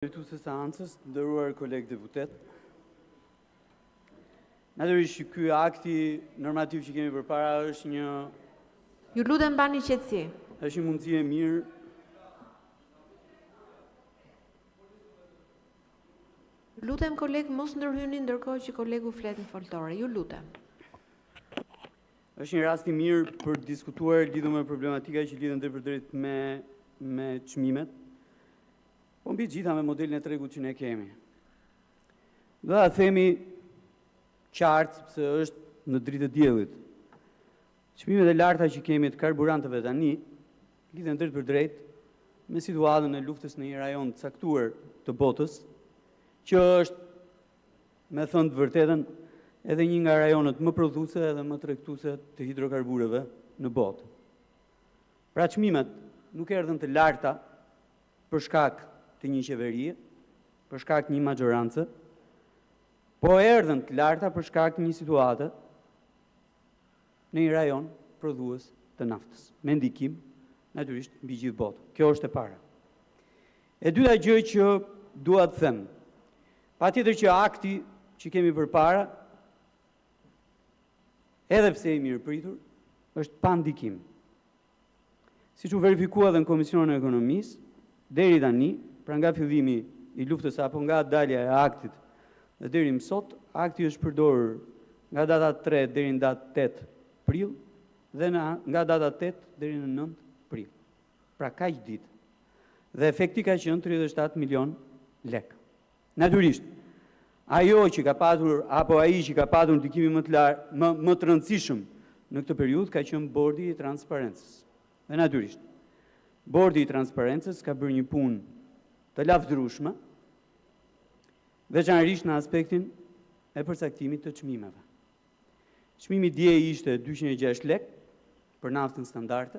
Drejtuese së seancës, nderuar kolegë deputet. Natyrisht ky akti normativ që kemi përpara është një Ju lutem bani qetësi. Është një mundësi e mirë Lutem kolegë mos ndërhyni ndërkohë që kolegu flet në foltore. Ju lutem. Është një rast i mirë për të diskutuar lidhur me problematika që lidhen drejtpërdrejt me çmimet. Po mbi gjitha me modelin e tregut që ne kemi. Do ta themi qartë sepse është në dritë të diellit. Çmimet e larta që kemi të karburantëve tani lidhen drejtpërdrejt me situatën e luftës në një rajon të caktuar të botës, që është, me thënë të vërtetën, edhe një nga rajonet më prodhuese edhe më tregtuese të hidrokarbureve në botë. Pra çmimet nuk erdhën të larta për shkak të një qeverie, për shkak të një maxhorancë, po erdhën të larta për shkak të një situate në një rajon prodhues të naftës, me ndikim natyrisht mbi gjithë botën. Kjo është e para. E dyta gjë që dua të them, patjetër që akti që kemi përpara, edhe pse i mirëpritur, është pa ndikim. Siç u verifikua edhe në Komisionin e Ekonomisë, deri tani, pra nga fillimi i luftës apo nga dalja e aktit dhe deri më sot, akti është përdorur nga data 3 deri në datë 8 prill dhe nga data 8 deri në 9 prill. Pra kaq ditë. Dhe efekti ka qenë 37 milion lekë. Natyrisht, ajo që ka patur apo ai që ka patur ndikimin më të rëndësishëm në këtë periudhë ka qenë bordi i transparencës. Dhe natyrisht, bordi i transparencës ka bërë një punë të lavdërueshme, veçanërisht në aspektin e përcaktimit të çmimeve. Çmimi dje ishte 206 lekë për naftën standarde,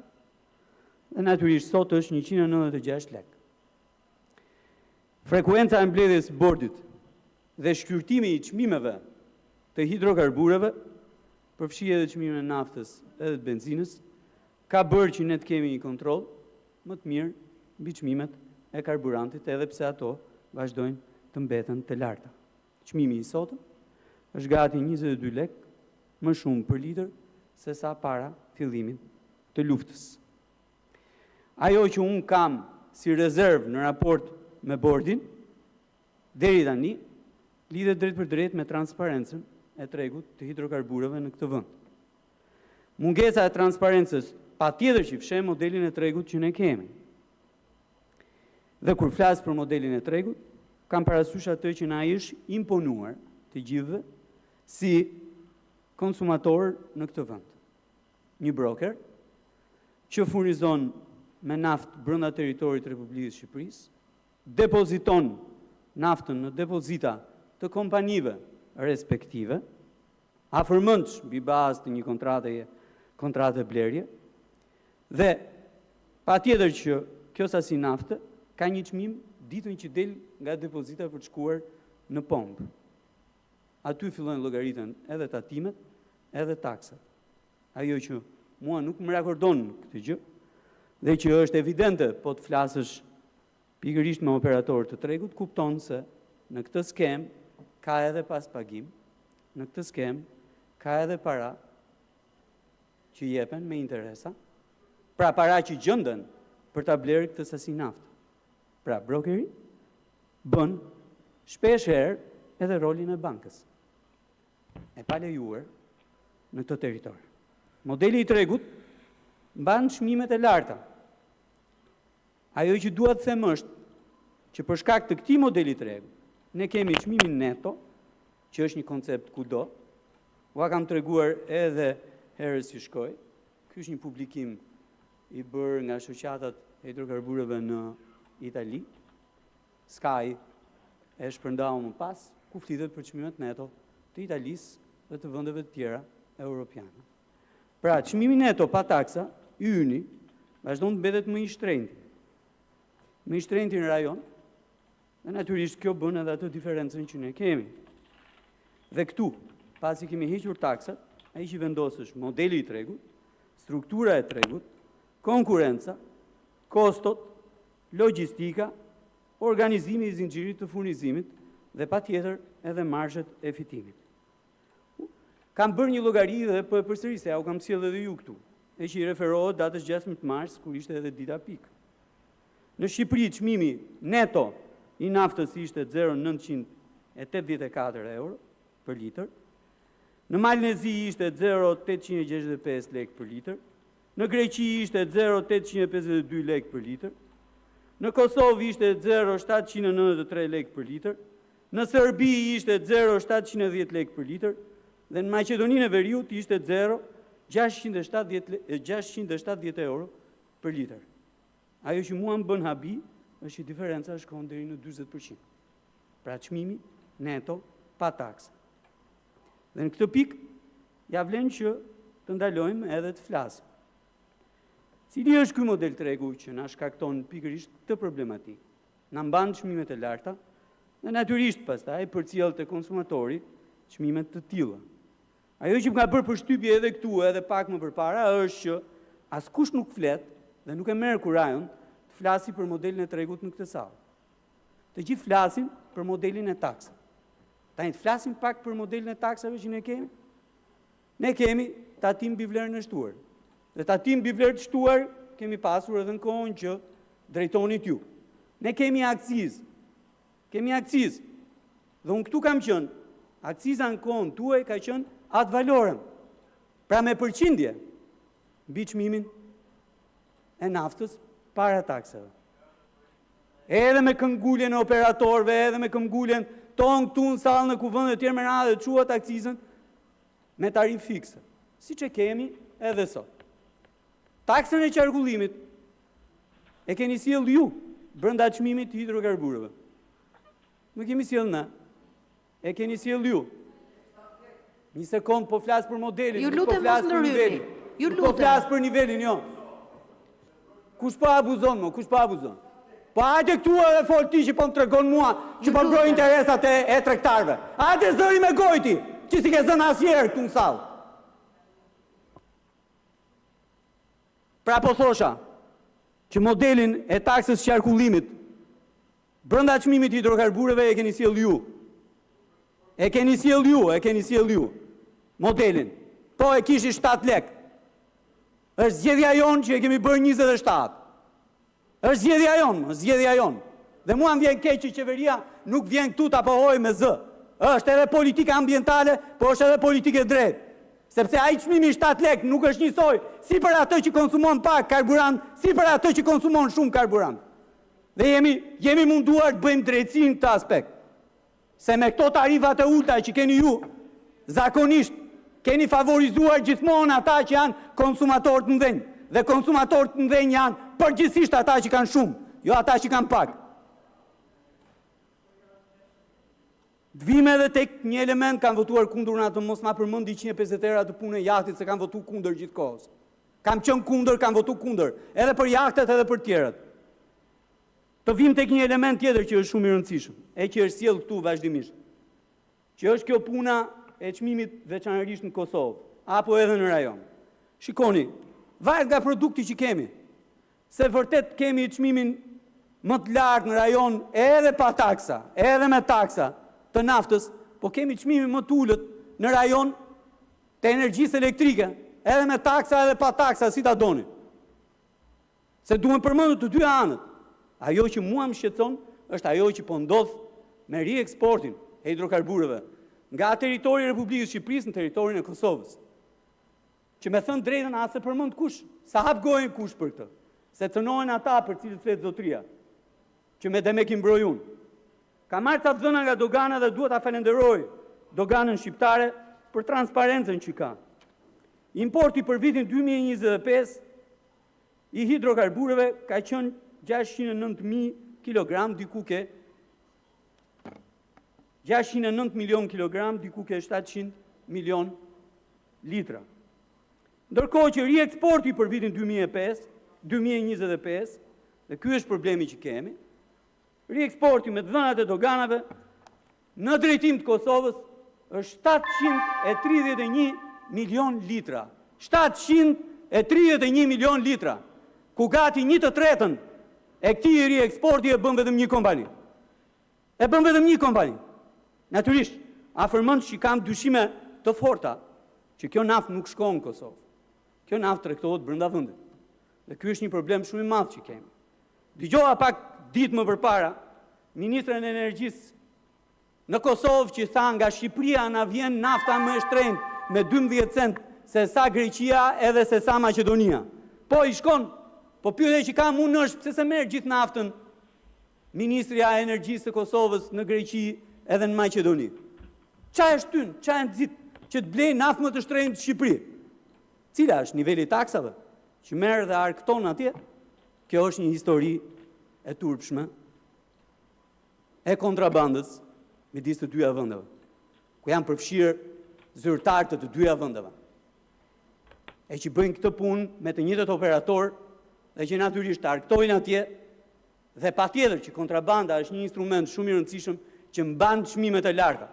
dhe natyrisht sot është 196 lekë. Frekuenca e mbledhjes bordit dhe shkyrtimi i çmimeve të hidrokarbureve, përfshi edhe çmimin e naftës edhe të benzinës, ka bërë që ne të kemi një kontroll më të mirë mbi çmimet e karburantit, edhe pse ato vazhdojnë të mbeten të larta. Çmimi i sotëm është gati 22 lekë më shumë për litër se sa para fillimit të luftës. Ajo që unë kam si rezervë në raport me bordin, deri tani, lidhet drejt për drejt me transparencën e tregut të hidrokarbureve në këtë vend. Mungesa e transparencës patjetër që fshe modelin e tregut që ne kemi. Dhe kur flas për modelin e tregut, kam parasysh atë që na është imponuar të gjithëve si konsumator në këtë vend. Një broker që furnizon me naftë brenda territorit të Republikës së Shqipërisë, depoziton naftën në depozita të kompanive respektive, afërmendsh mbi bazë të një kontrate blerje, dhe patjetër që kjo sasi nafte ka një çmim ditën që del nga depozita për të shkuar në pompë. Aty fillojnë llogaritën edhe tatimet, edhe taksat. Ajo që mua nuk më rakordon këtë gjë, dhe që është evidente po të flasësh pikërisht me operator të tregut, kupton se në këtë skem ka edhe paspagim, në këtë skem ka edhe para që jepen me interesa, pra para që gjenden për ta blerë këtë sasi naftë. Pra brokeri bën shpesh herë edhe rolin e bankës, e pa lejuar në këtë territor. Modeli i tregut mban çmimet e larta. Ajo që dua të them është që për shkak të këtij modeli tregu, ne kemi çmimin neto, që është një koncept kudo. Ua kam treguar edhe herës që shkoj. Ky është një publikim i bërë nga shoqatat e hidrokarbureve në Itali. Sky e shpërndau më pas, ku flitet për çmimet neto të Italisë dhe të vendeve të tjera europiane. Pra, çmimi neto pa taksa, i yni, vazhdon të mbetet më i shtrenjtë. Më i shtrenjtë në rajon, dhe natyrisht kjo bën edhe atë diferencën që ne kemi. Dhe këtu, pasi kemi hequr taksat, ai që vendos është modeli i tregut, struktura e tregut, konkurenca, kostot, logjistika organizimi i zinxhirit të furnizimit dhe patjetër edhe marzhet e fitimit. Kam bërë një llogari dhe po e përsëris, ja u kam sjellë edhe ju këtu, e që i referohet datës 16 mars, kur ishte edhe dita pikë. Në Shqipëri çmimi neto i naftës ishte 0,984 euro për litër. Në Malnezi ishte 0,865 lekë për litër. Në Greqi ishte 0,852 lekë për litër. Në Kosovë ishte 0,793 lekë për litër. Në Serbi ishte 0,710 lekë për litër. Dhe në Maqedoninë e Veriut ishte 0,670 euro për litër. Ajo që mua më bën habi është që diferenca shkon deri në 40%. Pra çmimi neto pa taksë. Dhe në këtë pikë ja vlen që të ndalojmë edhe të flasim. Cili është ky model tregu që na shkakton pikërisht këtë problematikë? Na mban çmimet e larta dhe natyrisht pastaj përcjell te konsumatori çmime të tilla. Ajo që më ka bërë përshtypje edhe këtu edhe pak më përpara është që askush nuk flet dhe nuk e merr kurajon të flasi për modelin e tregut në këtë sallë. Të gjithë flasin për modelin e taksave. Tani të flasim pak për modelin e taksave që ne kemi. Ne kemi tatim mbi vlerën e shtuar. Dhe tatim mbi vlerë të shtuar kemi pasur edhe në kohën që drejtonit ju. Ne kemi akcizë. Kemi akcizë. Dhe unë këtu kam qenë. Akciza në kohën tuaj ka qenë ad valorem. Pra me përqindje mbi çmimin e naftës para taksave. Edhe me këmbguljen e operatorëve, edhe me këmbguljen tonë këtu në sallën e kuvendit të tjerë me radhë të quat akcizën me tarifë fikse, siç e kemi edhe sot. Taksën e qarkullimit e keni sjellë ju brenda çmimit të hidrokarburëve. Nuk kemi sjellë ne. E keni sjellë ju. Një sekond, po flas për modelin, Ju lutem mos ndërhyni. Ju lutem. Po flas për nivelin, jo. Kush po abuzon më? Kush po abuzon? Po hajde këtu edhe fol ti që po më tregon mua që po mbroj interesat e tregtarëve. Hajde zëri me gojti, që si ke zënë asnjëherë këtu në sallë. Pra po thosha që modelin e taksës qarkullimit brenda çmimit të hidrokarburëve e keni sjellë ju. E keni sjellë ju. Modelin. Po e kishi 7 lekë. Është zgjedhja jonë që e kemi bërë 27. Është zgjedhja jonë. Dhe mua më vjen keq që qeveria nuk vjen këtu ta pohojë me zë. Është edhe politika ambientale, po është edhe politikë drejtë. Sepse ai çmimi 7 lekë nuk është njësoj si për atë që konsumon pak karburant, si për atë që konsumon shumë karburant. Dhe jemi munduar të bëjmë drejtësi në këtë aspekt. Se me këto tarifat e ulta që keni ju, zakonisht keni favorizuar gjithmonë ata që janë konsumatorë të mëdhenj. Dhe konsumatorët të mëdhenj janë përgjithsisht ata që kanë shumë, jo ata që kanë pak. Të vim edhe tek një element kanë votuar kundër në atë, mos ma përmend 150 euro të punë e jahtit se kanë votuar kundër gjithkohës. Kam qenë kundër, kanë votuar kundër, edhe për jahtet edhe për tjerët. Të vim tek një element tjetër që është shumë i rëndësishëm, e që është sjellë këtu vazhdimisht. Që është kjo puna e çmimit veçanërisht në Kosovë, apo edhe në rajon. Shikoni, varet nga produkti që kemi. Se vërtet kemi çmimin më të lartë në rajon edhe pa taksa, edhe me taksa të naftës, po kemi çmimin më të ulët në rajon të energjisë elektrike, edhe me taksa edhe pa taksa, si ta doni. Se duhen përmendur të dy anët. Ajo që mua më shqetëson është ajo që po ndodh me rieksportin e hidrokarburëve nga territori i Republikës Shqipërisë në territorin e Kosovës. Që me thënë drejtën as e përmend kush, sa hap gojën kush për këtë. Se cënohen ata për cilët flet zotria, që me demek i mbroj unë. Ka marrë ca dhëna nga dogana dhe duhet ta falenderoj doganën shqiptare për transparencën që ka. Importi për vitin 2025 i hidrokarburëve ka qenë 609.000 kg, diku ke 609 milion kilogram, diku ke 700 milion litra. Ndërkohë që rieksporti për vitin 2025, dhe ky është problemi që kemi, rieksporti me dhënat e doganave në drejtim të Kosovës është 731 milion litra. 731 milion litra, ku gati 1/3 E këtij i ri eksporti e bën vetëm një kompani. E bën vetëm një kompani. Natyrisht, afërmend që kam dyshime të forta që kjo naftë nuk shkon në Kosovë. Kjo naftë tregtohet brenda vendit. Dhe ky është një problem shumë i madh që kemi. Dëgjova pak ditë më përpara ministrin e energjisë në Kosovë që tha nga Shqipëria na vjen nafta më e shtrenjtë me 12 cent se sa Greqia edhe se sa Maqedonia. Po i shkon, po pyetja që kam unë është pse se merr gjithë naftën Ministria e Energjisë të Kosovës në Greqi edhe në Maqedoni. Qa është tynë, qa e nëzit që të blej naftë më të shtrenjtë të Shqipëri? Cila është niveli taksave që merr dhe arkton atje? Kjo është një histori e turpshme e kontrabandës midis të dyja vendeve, ku janë përfshirë zyrtarë të dyja vendeve. E që bëjnë këtë punë me të njëjtët operator dhe që natyrisht arktojnë atje dhe patjetër që kontrabanda është një instrument shumë i rëndësishëm që mban çmimet e larta.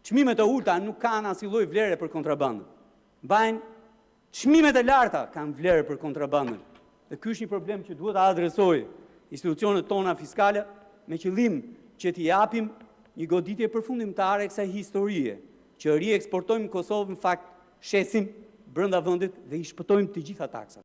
Çmimet e ulta nuk kanë asnjë lloj vlere për kontrabandën. Mbajnë çmimet e larta kanë vlerë për kontrabandën. Dhe ky është një problem që duhet ta adresojë institucionet tona fiskale me qëllim që t'i japim një goditje përfundimtare kësaj historie, që rieksportojmë Kosovën në fakt shesim brenda vendit dhe i shpëtojmë të gjitha taksat.